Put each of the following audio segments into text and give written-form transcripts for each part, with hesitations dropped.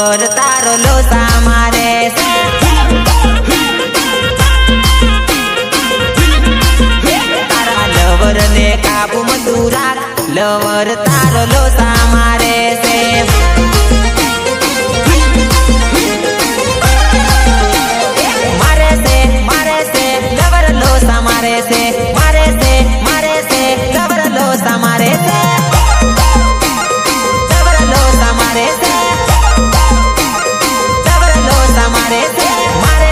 Lover तारो लोसा मारे से तारा lover ने काबू में तू राख लवर तारो लोसा मारे से लवर लोसा मारे से लवर लोसा मारे से लवर लोसा मारे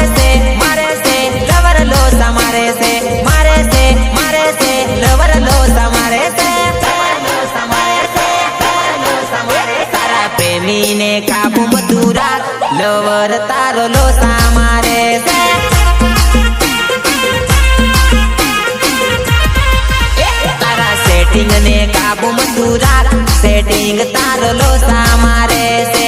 से लवर लोसा मारे से लवर लोसा मारे से लवर लोसा मारे से तारा प्रेमी ने काबू में तू राख लवर तारो लोसा मारे से सेटिंग ने काबू में तू राख सेटिंग तारो लोसा मारे से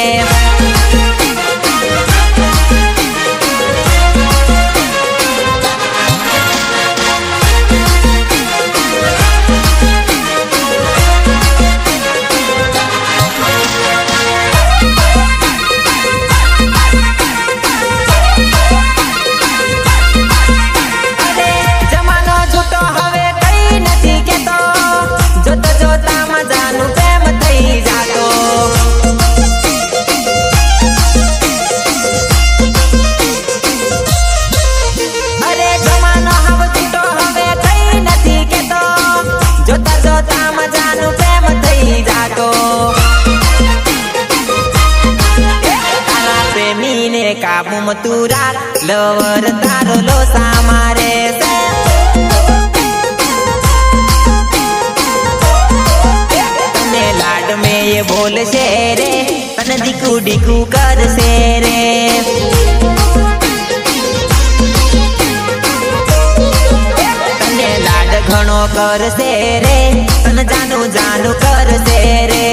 काबू में तू राख लवर तारो लोसा मारे से तने लाड में ये बोल से रे तने दिकू दिकू कर से रे तने लाड घणो कर से रे तने जानू जानू कर से रे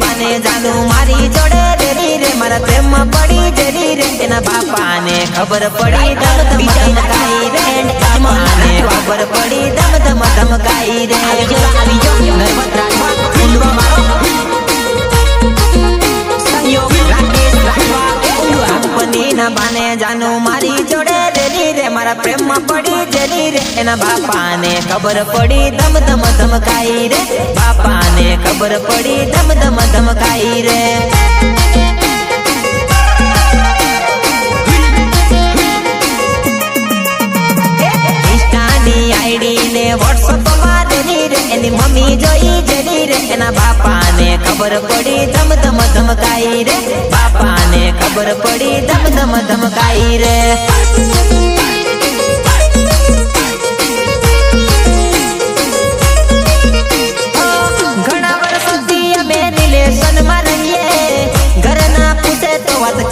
बाने जानू मारी जोड़े रेली रे मारा प्रेम पड़ी जली रे तेना बापा ने खबर पड़ी दम दम धमकाई रे माने खबर पड़ी दम दम धमकाई रे नर्मद राठवा उंडवा मारो संयोग राकेश राठवा उंडवा कंपनी ना बाने जानू मारी जोड़े रेली रे मारा प्रेम पड़ी जली रे तेना बापा ने खबर पड़ी दम दम धमकाई रे बापा ने खबर पड़ी दम दम धमकाई रे इंस्टानी आईडी ने व्हाट्सएप मारेली रे एनी मम्मी जोई जली रे एना बापा ने खबर पड़ी दम दम धमकाई रे बापा ने खबर पड़ी दम दम धमकाई रे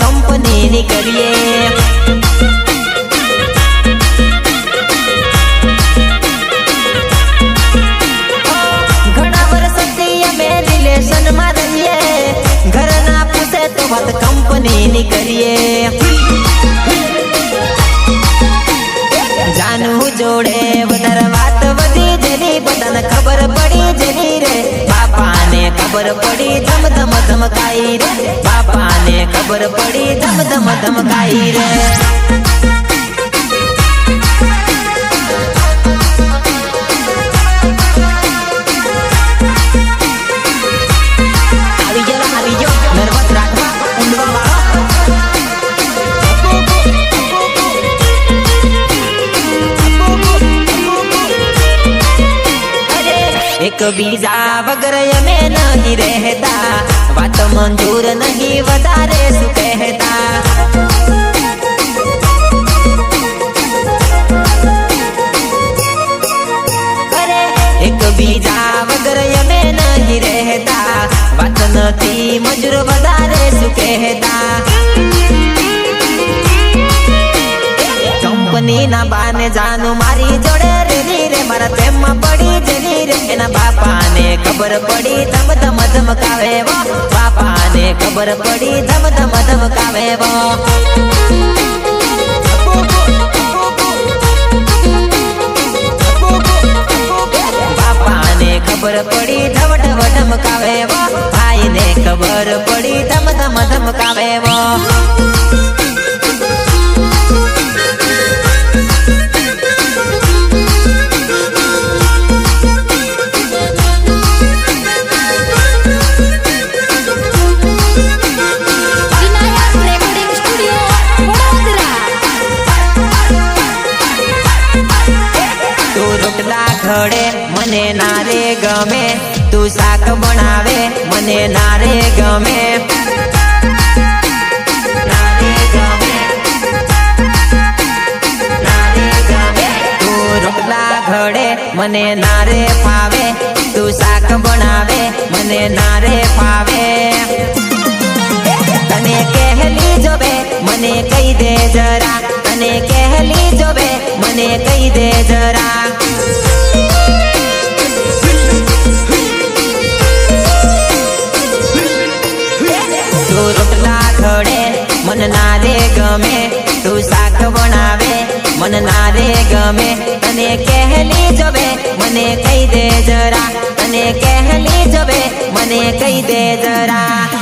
कंपनी करिए घना वर्ष में रिलेशन में रहिए घर ना पूछे तो बात कंपनी करिए जानू जोड़े वधर बात वधी जली बदन खबर पड़ी जली रे बापा ने खबर पड़ी दम दम धमकाई रे बापा ने खबर पड़ी दम दम धमकाई रे नर्मद राठवा उंडवा मारो एक बीजा वगर में नहीं रहता बात मंजूर नहीं वधारे सु कहता अरे एक बीजा वगर में नहीं रहता बात नहीं मजूर वधारे सु कहता कंपनी ना बाने जानू मारी जोड़े रेली रे મારા પ્રેમમાં પડી જરી રે એના બાપાને ખબર પડી ધમ ધમ ધમકાવે વો બાપાને ખબર પડી ધમ ધમ ધમકાવે વો બાપાને ખબર પડી ધમ ધમ ધમકાવે વો ભાઈને ખબર પડી ધમ ધમ ધમકાવે વો ઘડે મને નારે ગમે તું શાક બનાવે મને નારે ગમે નારે ગમે નારે ગમે તું રોટલા ઘડે મને નારે ફાવે તું શાક બનાવે મને નારે ફાવે તને કહેલી જોવે મને કહી દે જરા તને કહેલી જોવે મને કહી દે જરા મન નારે ગમે તું શાક બનાવે મન નારે ગમે તને કહેલી જોવે મને કહી દે જરા તને કહેલી જોવે મને કહી દે જરા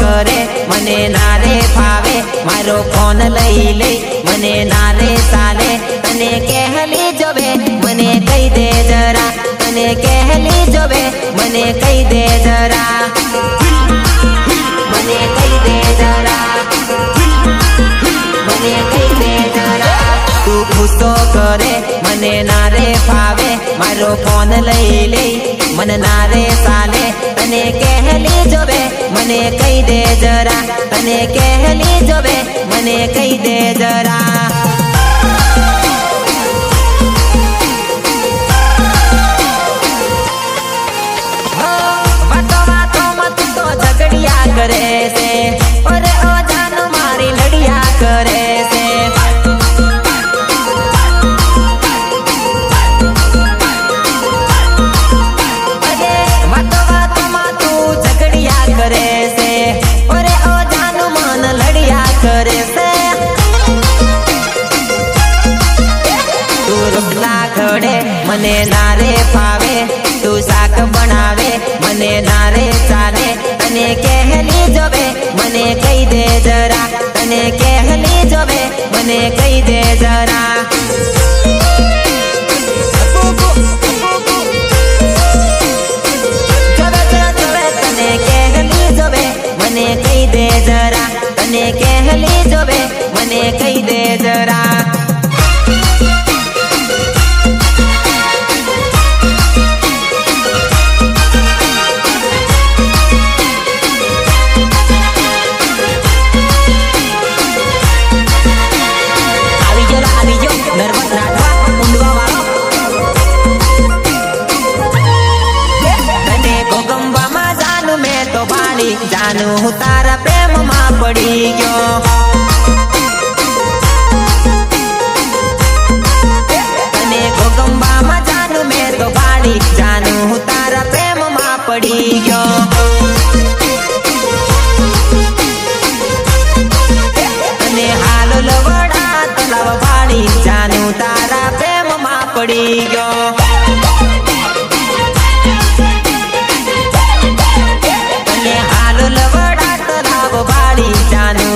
કરે મને નારે ફાવે મારો ફોન લઈ લે મને નારે ચાલે તને કહેલી જોવે મને કહી દે જરા તને કહેલી જોવે મને કહી દે જરા મને કહી દે જરા મને કહી દે જરા તું ગુસ્સો કરે મને નારે ફાવે મારો ફોન લઈ લે મને નારે ચાલે તને કહેલી જોવે મને કહી દે જરા તને કહેલી જોવે મને કહી દે જરા વાતો વાતોમાં તું તો ઝઘડિયા કરે છે અરે ઓ જાન મારી લડિયા કરે છે કરે છે ઓરે ઓ જાનુ મન લડિયા કરે છે તું રોટલા ઘડે મને નારે ફાવે તું શાક બનાવે મને નારે ચાલે તને કહેલી જોવે મને કહી દે જરા તને કહેલી જોવે મને કહી દે જરા મને કહી દે જરા તને કહેલી જોવે મને કહી દે જરા આવી ગયો નર્મદ રાઠવા ઊંડવા વાળો તને ગોગંબામાં જાનું મેં તો બાળી જાનું હું તારા પ્રેમમાં પડી ગયો તને ગોગંબામાં જાનું મેં તો બાળી જાનું હું તારા પ્રેમમાં પડી ગયો તને હાલ લવડા તલાવ બાળી જાનું તારા પ્રેમમાં પડી ગયો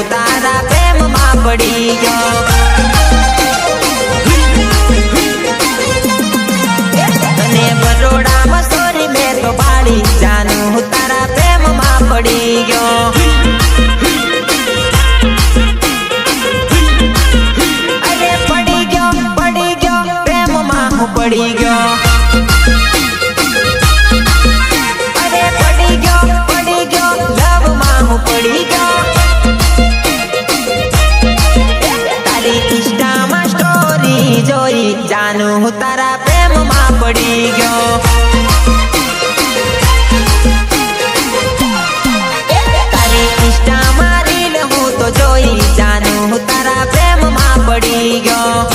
તારા પ્રેમમાં પડી ગયો તને બરોડામાં સોરી મેં તો બાળી જાનું હું તારા પ્રેમમાં પડી ગયો અરે પડી ગયો પ્રેમમાં હું પડી ગયો અરે પડી ગયો લવમાં હું પડી ગયો તારી ઇન્સ્ટામાં સ્ટોરી તારા પ્રેમમાં પડી ગયો તારી ઇન્સ્ટા મારી લે હું તો જોઈ જાનું હું તારા પ્રેમમાં પડી ગયો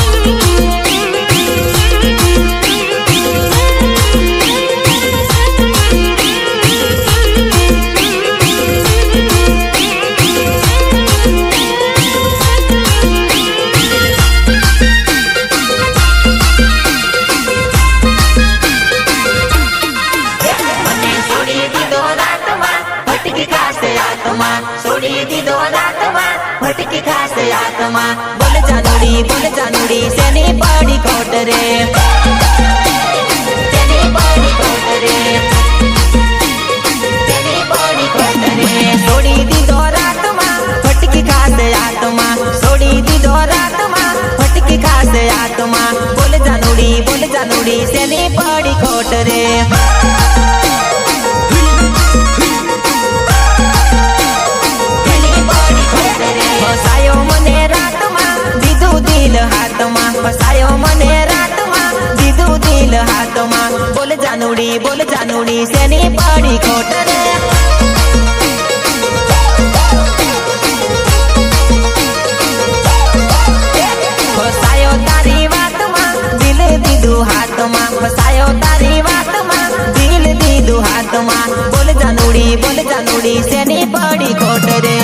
છોડી દીધો રાતમાં ભટકી ખાસે આત્મા બોલ જાનુડી સેની પડી કોટ રે સેની પડી કોટ રે સેની પડી કોટ રે છોડી દીધો રાતમાં ભટકી ખાસે આત્મા છોડી દીધો રાતમાં ભટકી ખાસે આત્મા બોલ જાનુડી સેની પડી કોટ રે ફસાયો મને રાતમાં દીધું દિલ હાથમાં ફસાયો મને રાતમાં દીધું દિલ હાથમાં બોલ જાનુડી સેની પડી ખોટ રે ફસાયો તારી વાતમાં દિલ દીધું હાથમાં ફસાયો તારી વાતમાં દિલ દીધું હાથમાં બોલ જાનુડી સેની પડી ખોટ રે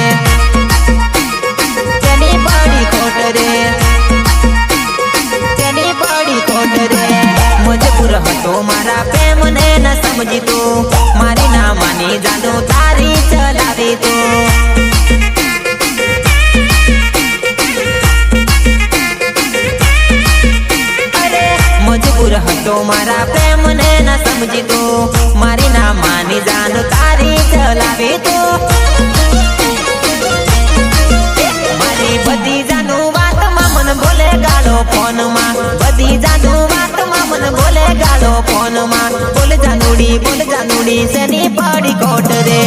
મજબૂર હતો મારા પ્રેમને ન સમજી તું મારી ના માની જાદુ તારી ચલાવી તું અરે મજબૂર હતો મારા પ્રેમને ન સમજી તું મારી ના માની જાદુ તારી ચલાવી તું મારી બધી જાનું વાતમાં મન બોલે ગાળો ફોનમાં બધી જાનું વાતમાં મન બોલે ગાળો ફોનમાં બોલ જાનુડી સેની પડી કોટ રે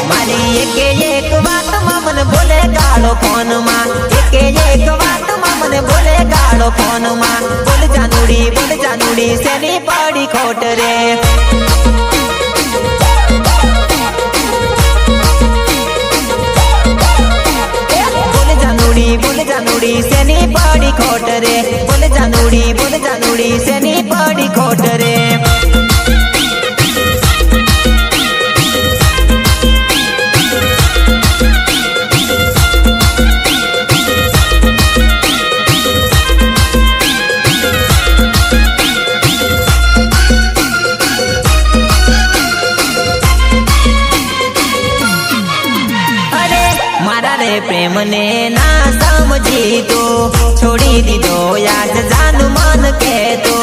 મારી એક વાતમાં મન બોલે ગાળો ફોનમાં એક વાતમાં મને બોલે ગાળો ફોનમાં બોલ જાનુડી સેની પડી કોટ રે બોલ જાનુડી સેની પડી ખોટ રે બોલ જાનુડી સેની પડી ખોટ રે પ્રેમને ના સમજી તો છોડી દીધો યાદ જાનું મન કહેતો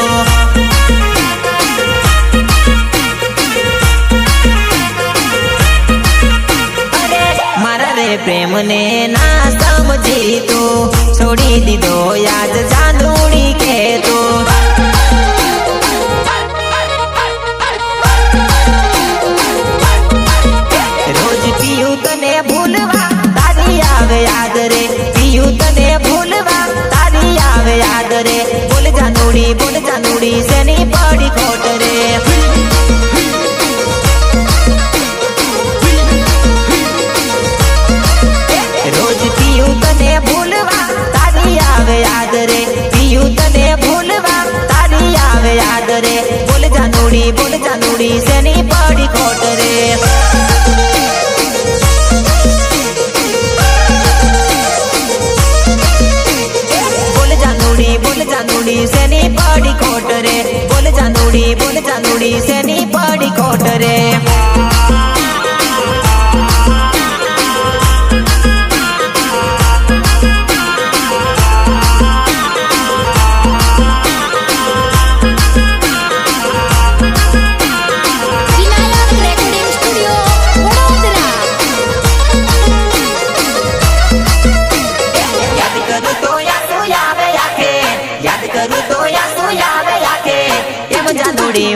અરે મારા રે પ્રેમને ના સમજી તો છોડી દીધો યાદ જાનુડી કહેતો રોજ પીયું તને ભૂલવા આવે યાદ રે પીયું તને ભૂલવા તારી આવે યાદ રે બોલ જાનુડી સેની પડી ખોટ રે રોજ પીયું તને ભૂલવા તારી આવે યાદ રે પીયું તને ભૂલવા તારી આવે યાદ રે બોલ જાનુડી સેની પડી ખોટ રે સેની પડી ખોટ રે બોલ જાનુડી સેની પડી ખોટ રે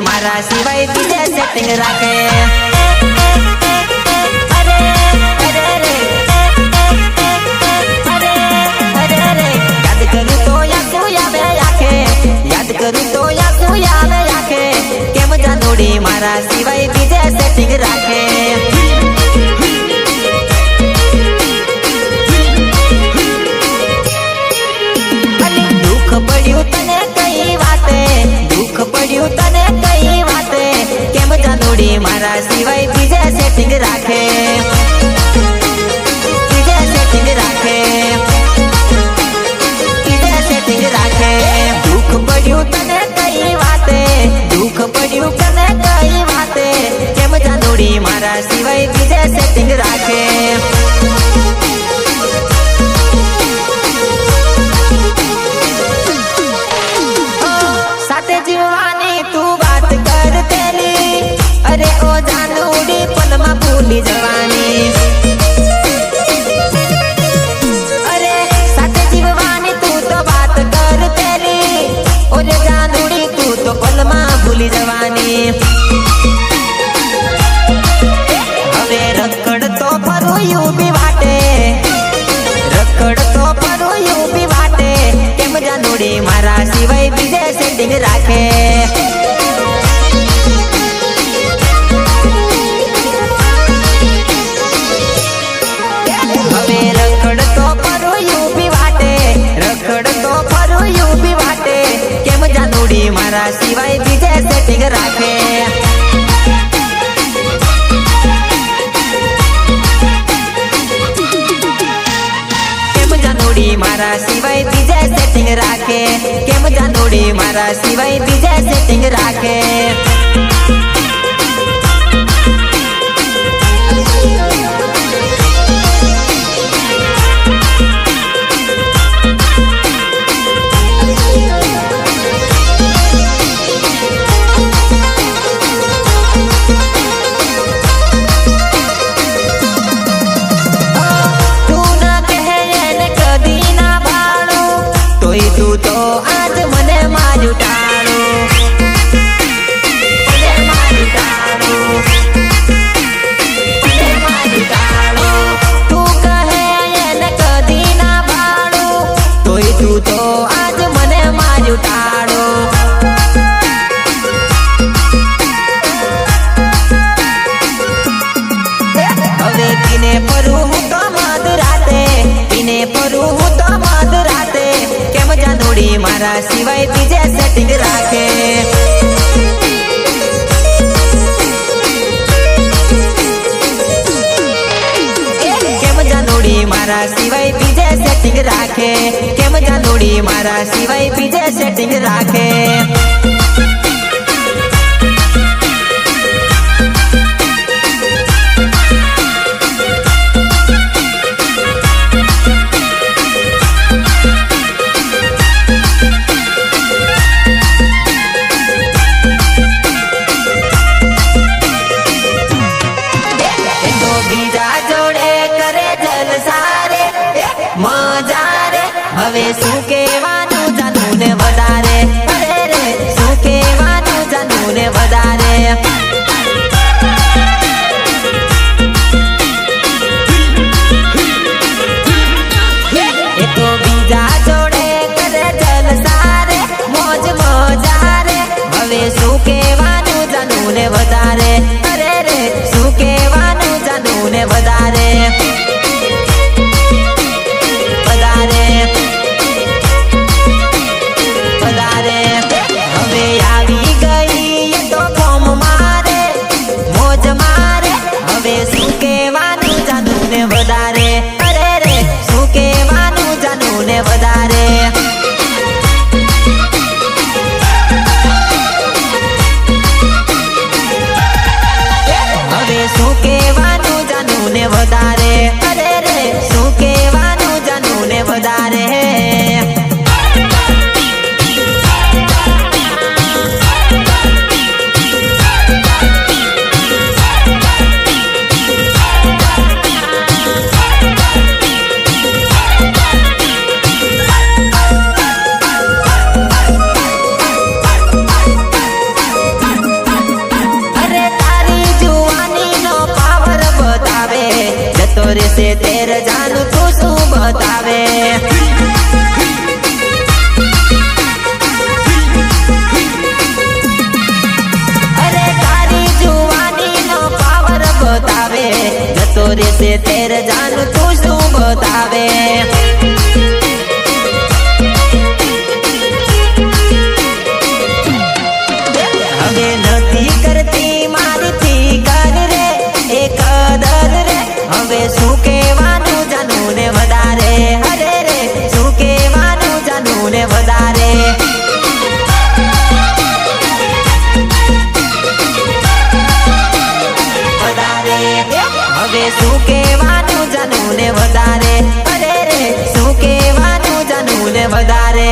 મારા સિવાય બીજે સેટિંગ રાખે मारा सिवाय बीजे सेटिंग राखे। दुख पड्યું तने कई वाते, दुख पड्યું तने कई वाते, केम जानोडी मारा सिवाय बीजे सेटिंग राखे, बीजे सेटिंग राखे, बीजे सेटिंग राखे। दुख पड्યું तने कई वाते, दुख पड्યું तने कई वाते, केम जानोडी मारा सिवाय बीजे सेटिंग राखे। जीवानी तू बात कर तेली, अरे ओ जानूडी पल में भूली जवानी, अरे साथे जीवानी तू तो बात कर तेली, ओरे जानूडी तू तो पल में भूली जवानी। हवे रखड़ तो फरू यू भी वाटे, रखड़ तो फरू यू भी वाटे, केम जानूडी मारा सिवाय बीजे सेटिंग राखे। हवे रखड़ तो फरू यू भी वाटे, रखड़ तो फरू यू भी वाटे, केम जानूडी मारा सिवाय बीजे सेटिंग राखे। मारा सिवाय बीजे सेटिंग राखे, केम जानोडी मारा सिवाय बीजे सेटिंग राखे। तू तो आज मने मारू टाळू, मने मारू टाळू, मने मारू टाळू। तू कहे एने कदी ना भाळू, तोय तू तो आज मने मारू टाळू। हवे किने परू हूँ तो मध राते, किने परू हूँ तो मध राते, केम जानोडी मारा सिवाय बीजे सेटिंग राखे। केम जानोडी मारा सिवाय बीजे सेटिंग राखे, केम जानोडी मारा सिवाय बीजे सेटिंग राखे। हवे શું કહેવાનું જાનું ને વધારે, અરે રે શું કહેવાનું જાનું ને વધારે। એ તો બીજા જોડે કરે જલસા રે, મોજ મજા રે, હવે શું કહેવાનું જાનું ને વધારે, અરે રે શું કહેવાનું જાનું ને વધારે। तोरे से तेरे जानू तू शू बतावे। अरे तारी ફેર જાનું તું શું બતાવે હવે નથી કરતી મારીથી કર રે એ કદર રે હવે શું કહેવાનું જાનું ને વધારે અરે રે શું કહેવાનું જાનું ને વધારે હવે શું કહેવાનું જાનું ને વધારે અરે રે શું કહેવાનું જાનું ને વધારે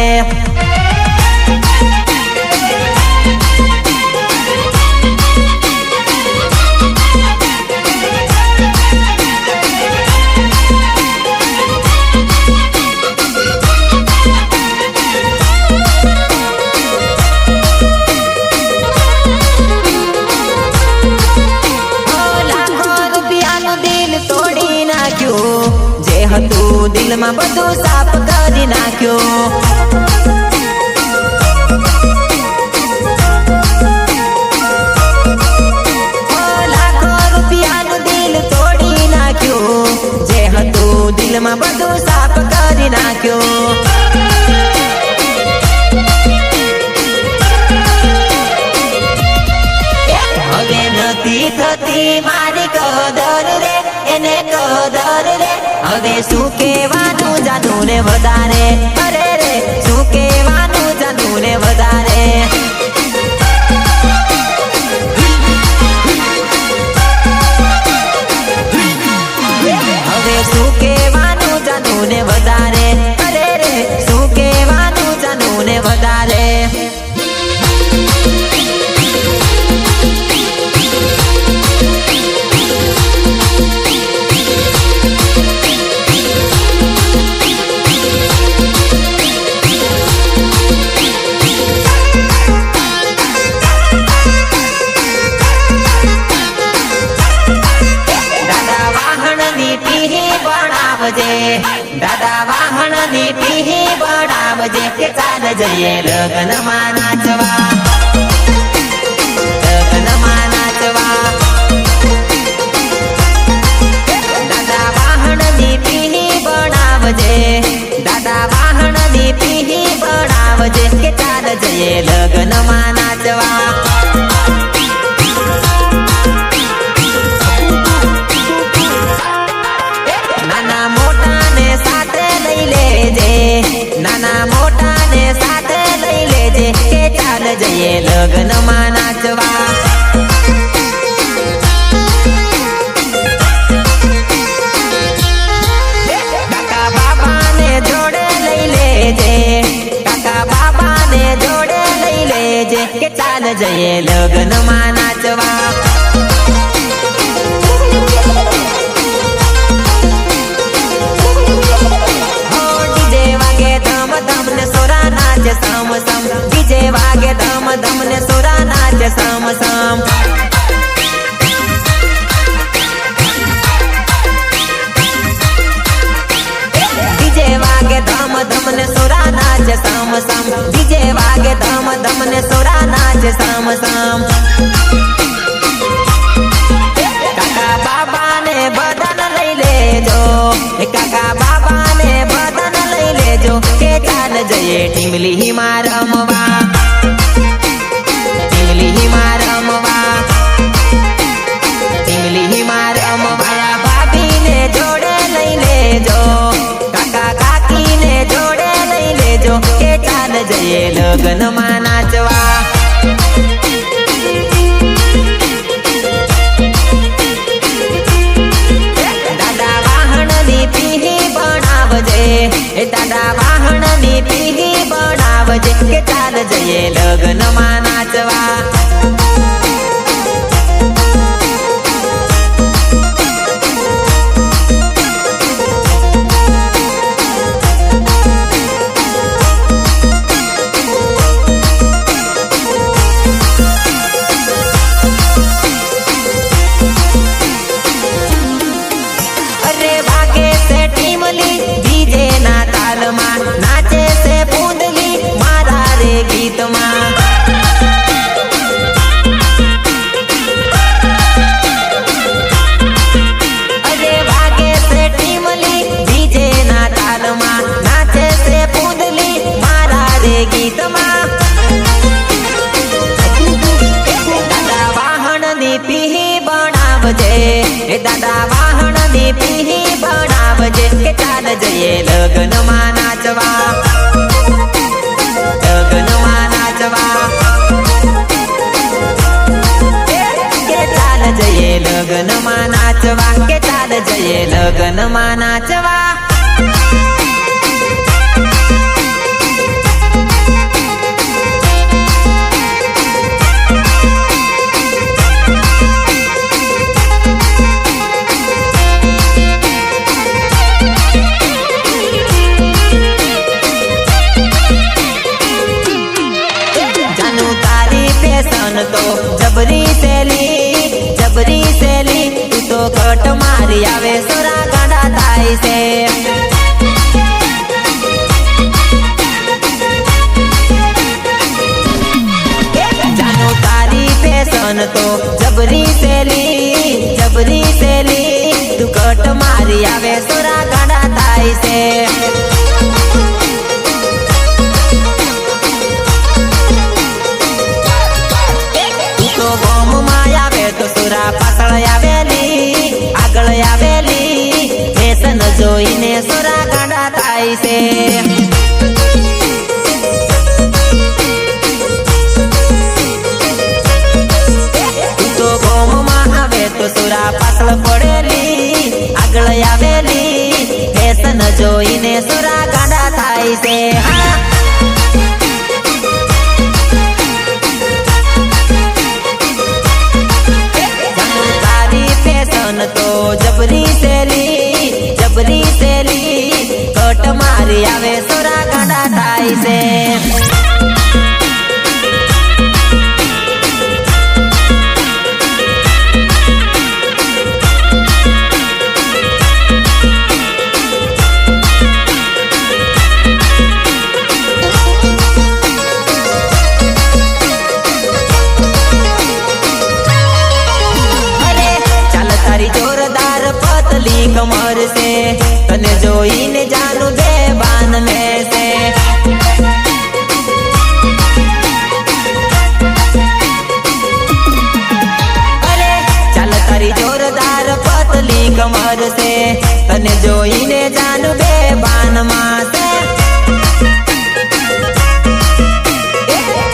જે હતું દિલમાં બધું સાફ કરી નાખ્યું લાખો રૂપિયાનું દિલ તોડી નાખ્યું જે હતું દિલમાં બધું સાફ કરી નાખ્યું હવે નથી થતી મારી કદર રે એને કદર રે હવે શું કહેવાનું જાનું ને વધારે અરે રે શું કહેવાનું જાનું ને વધારે હવે શું કહેવાનું જાનું ને વધારે અરે રે શું કહેવાનું જાનું ને વધારે દાદા વાહન ની ટીહી બનાવજે કે ચાલ જઈએ લગ્નમાં નાચવા લગ્નમાં નાચવા દાદા વાહન ની ટીહી બનાવજે દાદા વાહન ની ટીહી બનાવજે કે ચાલ જઈએ લગ્નમાં નાચવા નાના મોટા ને સાથે લઈ લેજે કે ચાલ જઈએ લગ્નમાં નાચવા કાકા બાબા ને જોડે લઈ લેજે કાકા બાબા ને જોડે લઈ લેજે કે ચાલ જઈએ લગ્નમાં નાચવા સમ સમ ડીજે વાગે ધમ ધમ ને સોરા નાચ સમ સમ ડીજે વાગે ધમ ધમ ને સોરા નાચ સમ સમ ડીજે વાગે ધમ ધમ ને સોરા નાચ સમ સમ કાકા બાબા ને બદન લઈ લેજો કાકા બાબા ને બદન લઈ લેજો કે ચાલ જઈએ ટીમલી માં રમવા ટીમલી માં રમવા ટીમલી માં રમવા ભાભી ને જોડે લઈ લેજો કાકા કાકી ને જોડે લઈ લેજો કે ચાલ જઈએ લગ્નમાં નાચવા દાદા વાહન ની ટીહી બનાવજે દાદા વાહન ની ટીહી બનાવજે કે ચાલ જઈએ લગ્નમાં નાચવા નાચે છે પૂંદલી મારા રે ગીતમાં જઈએ લગ્નમાં નાચવા લગ્નમાં નાચવા કે ચાલ જઈએ લગ્નમાં નાચવા કે ચાલ જઈએ લગ્નમાં નાચવા તો જબરી સેલી તું તો કટ મારી આવે સોરા ગાડા થાય છે જાનો તારી ફેશન તો જબરી સેલી તું કટ મારી આવે સોરા ગાડા થાય છે પાછળ આવેલી આગળ આવેલી ફેશન જોઈને સોરા ગાડા થાય છે તો ગોમમાં આવે તો સોરા પાછળ પડેલી આગળ આવેલી ફેશન જોઈને સોરા ગાડા થાય છે તો જબરી સેલી કટ મારી આવે સોરા ગાડા થાય છે કમર છે તને જોઈને જાનું બેભાન મેસે અરે ચાલ તારી જોરદાર પતલી કમર છે તને જોઈને જાનું બેભાન માસે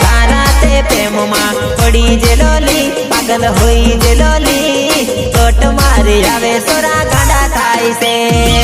તારા તે પ્રેમમાં પડી જે લોલી પાગલ હોઈ જે લોલી કટ મારી આવે સોરા ગાડા થાય છે